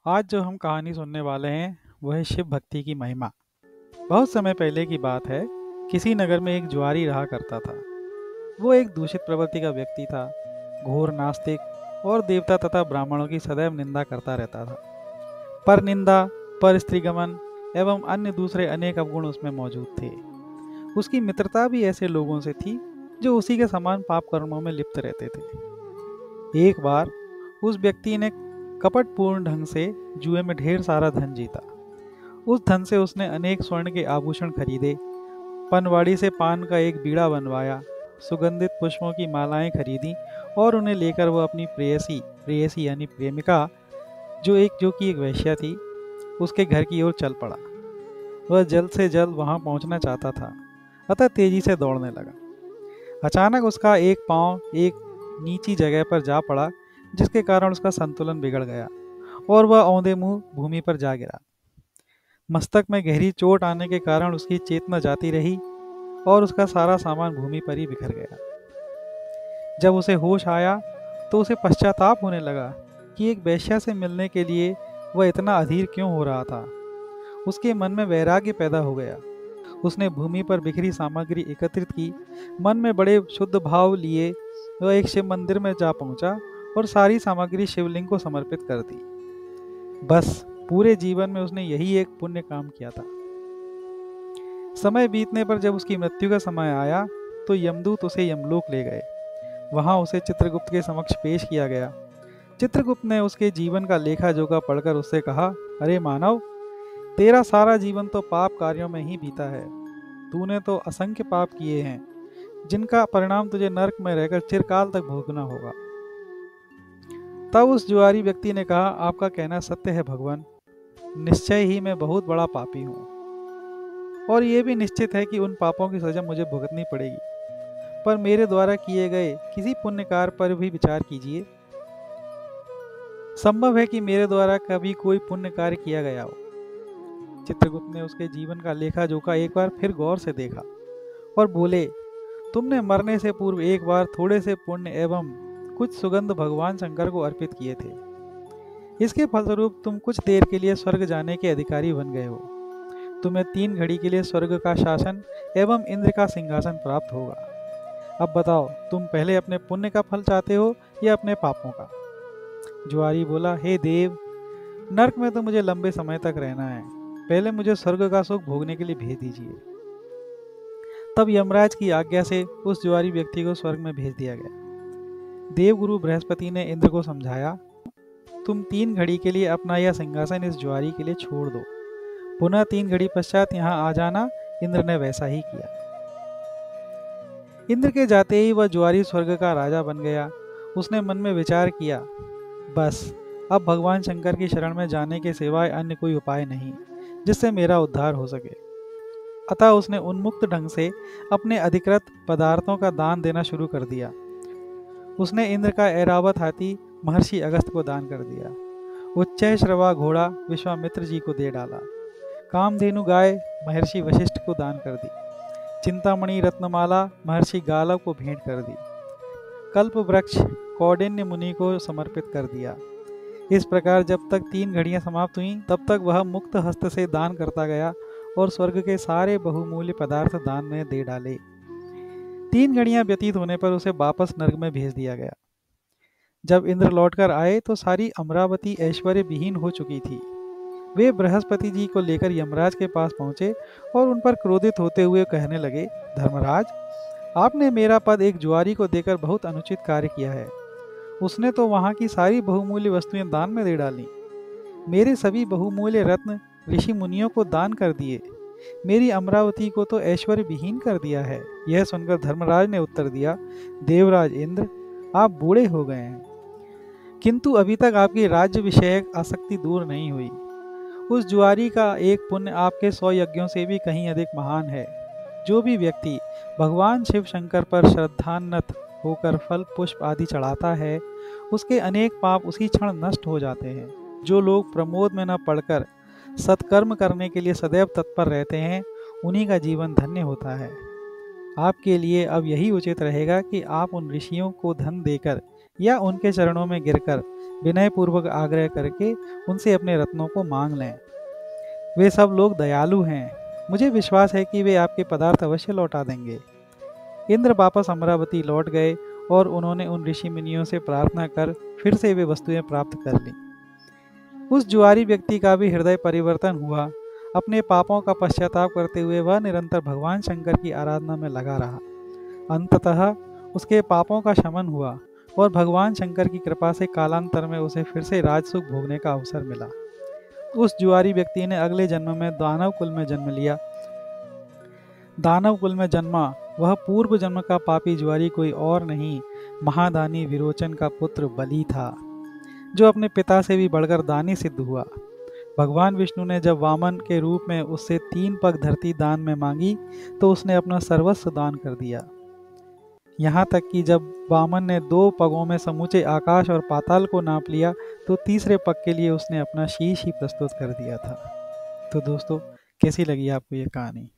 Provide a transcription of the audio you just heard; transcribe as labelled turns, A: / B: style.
A: आज जो हम कहानी सुनने वाले हैं वह है शिव भक्ति की महिमा। बहुत समय पहले की बात है। किसी नगर में एक जुआरी रहा करता था। वो एक दूषित प्रवृत्ति का व्यक्ति था। घोर नास्तिक और देवता तथा ब्राह्मणों की सदैव निंदा करता रहता था। पर निंदा, पर स्त्रीगमन एवं अन्य दूसरे अनेक अवगुण उसमें मौजूद थे। उसकी मित्रता भी ऐसे लोगों से थी जो उसी के समान पाप कर्मों में लिप्त रहते थे। एक बार उस व्यक्ति ने कपटपूर्ण ढंग से जुए में ढेर सारा धन जीता। उस धन से उसने अनेक स्वर्ण के आभूषण खरीदे, पनवाड़ी से पान का एक बीड़ा बनवाया, सुगंधित पुष्पों की मालाएं खरीदी और उन्हें लेकर वह अपनी प्रेयसी प्रेयसी यानी प्रेमिका, जो कि एक वेश्या थी, उसके घर की ओर चल पड़ा। वह जल्द से जल्द वहां पहुंचना चाहता था, अतः तेजी से दौड़ने लगा। अचानक उसका एक पांव एक नीची जगह पर जा पड़ा, जिसके कारण उसका संतुलन बिगड़ गया और वह औंधे मुंह भूमि पर जा गिरा। मस्तक में गहरी चोट आने के कारण उसकी चेतना जाती रही और उसका सारा सामान भूमि पर ही बिखर गया। जब उसे होश आया तो उसे पश्चाताप होने लगा कि एक वेश्या से मिलने के लिए वह इतना अधीर क्यों हो रहा था। उसके मन में वैराग्य पैदा हो गया। उसने भूमि पर बिखरी सामग्री एकत्रित की। मन में बड़े शुद्ध भाव लिए वह एक शिव मंदिर में जा पहुंचा और सारी सामग्री शिवलिंग को समर्पित कर दी। बस पूरे जीवन में उसने यही एक पुण्य काम किया था। समय बीतने पर जब उसकी मृत्यु का समय आया तो यमदूत उसे यमलोक ले गए। वहां उसे चित्रगुप्त के समक्ष पेश किया गया। चित्रगुप्त ने उसके जीवन का लेखा जोखा पढ़कर उससे कहा, अरे मानव, तेरा सारा जीवन तो पाप कार्यों में ही बीता है। तूने तो असंख्य पाप किए हैं, जिनका परिणाम तुझे नरक में रहकर चिरकाल तक भोगना होगा। तब उस जुआरी व्यक्ति ने कहा, आपका कहना सत्य है भगवान। निश्चय ही मैं बहुत बड़ा पापी हूँ और ये भी निश्चित है कि उन पापों की सजा मुझे भुगतनी पड़ेगी। पर मेरे द्वारा किए गए किसी पुण्य कार्य पर भी विचार कीजिए। संभव है कि मेरे द्वारा कभी कोई पुण्य कार्य किया गया हो। चित्रगुप्त ने उसके जीवन का लेखा जोखा एक बार फिर गौर से देखा और बोले, तुमने मरने से पूर्व एक बार थोड़े से पुण्य एवं कुछ सुगंध भगवान शंकर को अर्पित किए थे। इसके फलस्वरूप तुम कुछ देर के लिए स्वर्ग जाने के अधिकारी बन गए हो। तुम्हें 3 घड़ी के लिए स्वर्ग का शासन एवं इंद्र का सिंहासन प्राप्त होगा। अब बताओ, तुम पहले अपने पुण्य का फल चाहते हो या अपने पापों का? जुआरी बोला, हे देव, नरक में तो मुझे लंबे समय तक रहना है। पहले मुझे स्वर्ग का सुख भोगने के लिए भेज दीजिए। तब यमराज की आज्ञा से उस जुआरी व्यक्ति को स्वर्ग में भेज दिया गया। देवगुरु बृहस्पति ने इंद्र को समझाया, तुम 3 घड़ी के लिए अपना यह सिंहासन इस जुआरी के लिए छोड़ दो। पुनः 3 घड़ी पश्चात यहाँ आ जाना। इंद्र ने वैसा ही किया। इंद्र के जाते ही वह जुआरी स्वर्ग का राजा बन गया। उसने मन में विचार किया, बस अब भगवान शंकर की शरण में जाने के सिवाय अन्य कोई उपाय नहीं जिससे मेरा उद्धार हो सके। अतः उसने उन्मुक्त ढंग से अपने अधिकृत पदार्थों का दान देना शुरू कर दिया। उसने इंद्र का ऐरावत हाथी महर्षि अगस्त को दान कर दिया। उच्चैःश्रवा घोड़ा विश्वामित्र जी को दे डाला। कामधेनु गाय महर्षि वशिष्ठ को दान कर दी। चिंतामणि रत्नमाला महर्षि गालव को भेंट कर दी। कल्प वृक्ष कौंडिन्य मुनि को समर्पित कर दिया। इस प्रकार जब तक 3 घड़ियां समाप्त हुईं तब तक वह मुक्त हस्त से दान करता गया और स्वर्ग के सारे बहुमूल्य पदार्थ दान में दे डाले। 3 घड़ियां व्यतीत होने पर उसे वापस नर्क में भेज दिया गया। जब इंद्र लौटकर आए तो सारी अमरावती ऐश्वर्य विहीन हो चुकी थी। वे बृहस्पति जी को लेकर यमराज के पास पहुंचे और उन पर क्रोधित होते हुए कहने लगे, धर्मराज, आपने मेरा पद एक जुआरी को देकर बहुत अनुचित कार्य किया है। उसने तो वहां की सारी बहुमूल्य वस्तुएं दान में दे डाली। मेरे सभी बहुमूल्य रत्न ऋषि मुनियों को दान कर दिए। मेरी अमरावती को तो ऐश्वर्य विहीन कर दिया है। यह सुनकर धर्मराज ने उत्तर दिया, देवराज इंद्र, आप बूढ़े हो गए हैं, किंतु अभी तक आपकी राज्य विषयक आसक्ति दूर नहीं हुई। उस जुआरी का एक पुण्य आपके 100 यज्ञों से भी कहीं अधिक महान है। जो भी व्यक्ति भगवान शिव शंकर पर श्रद्धान्वित होकर फल पुष्प आदि चढ़ाता है, उसके अनेक पाप उसी क्षण नष्ट हो जाते हैं। जो लोग प्रमोद में न पड़कर सत्कर्म करने के लिए सदैव तत्पर रहते हैं, उन्हीं का जीवन धन्य होता है। आपके लिए अब यही उचित रहेगा कि आप उन ऋषियों को धन देकर या उनके चरणों में गिरकर विनयपूर्वक आग्रह करके उनसे अपने रत्नों को मांग लें। वे सब लोग दयालु हैं, मुझे विश्वास है कि वे आपके पदार्थ अवश्य लौटा देंगे। इंद्र वापस अमरावती लौट गए और उन्होंने उन ऋषि मुनियों से प्रार्थना कर फिर से वे वस्तुएं प्राप्त कर लीं। उस जुआरी व्यक्ति का भी हृदय परिवर्तन हुआ। अपने पापों का पश्चाताप करते हुए वह निरंतर भगवान शंकर की आराधना में लगा रहा। अंततः उसके पापों का शमन हुआ और भगवान शंकर की कृपा से कालांतर में उसे फिर से राजसुख भोगने का अवसर मिला। उस जुआरी व्यक्ति ने अगले जन्म में दानव कुल में जन्म लिया। दानव कुल में जन्मा वह पूर्व जन्म का पापी जुआरी कोई और नहीं, महादानी विरोचन का पुत्र बलि था, जो अपने पिता से भी बढ़कर दानी सिद्ध हुआ। भगवान विष्णु ने जब वामन के रूप में उससे 3 पग धरती दान में मांगी तो उसने अपना सर्वस्व दान कर दिया। यहाँ तक कि जब वामन ने 2 पगों में समूचे आकाश और पाताल को नाप लिया तो तीसरे पग के लिए उसने अपना शीश ही प्रस्तुत कर दिया था। तो दोस्तों, कैसी लगी आपको ये कहानी?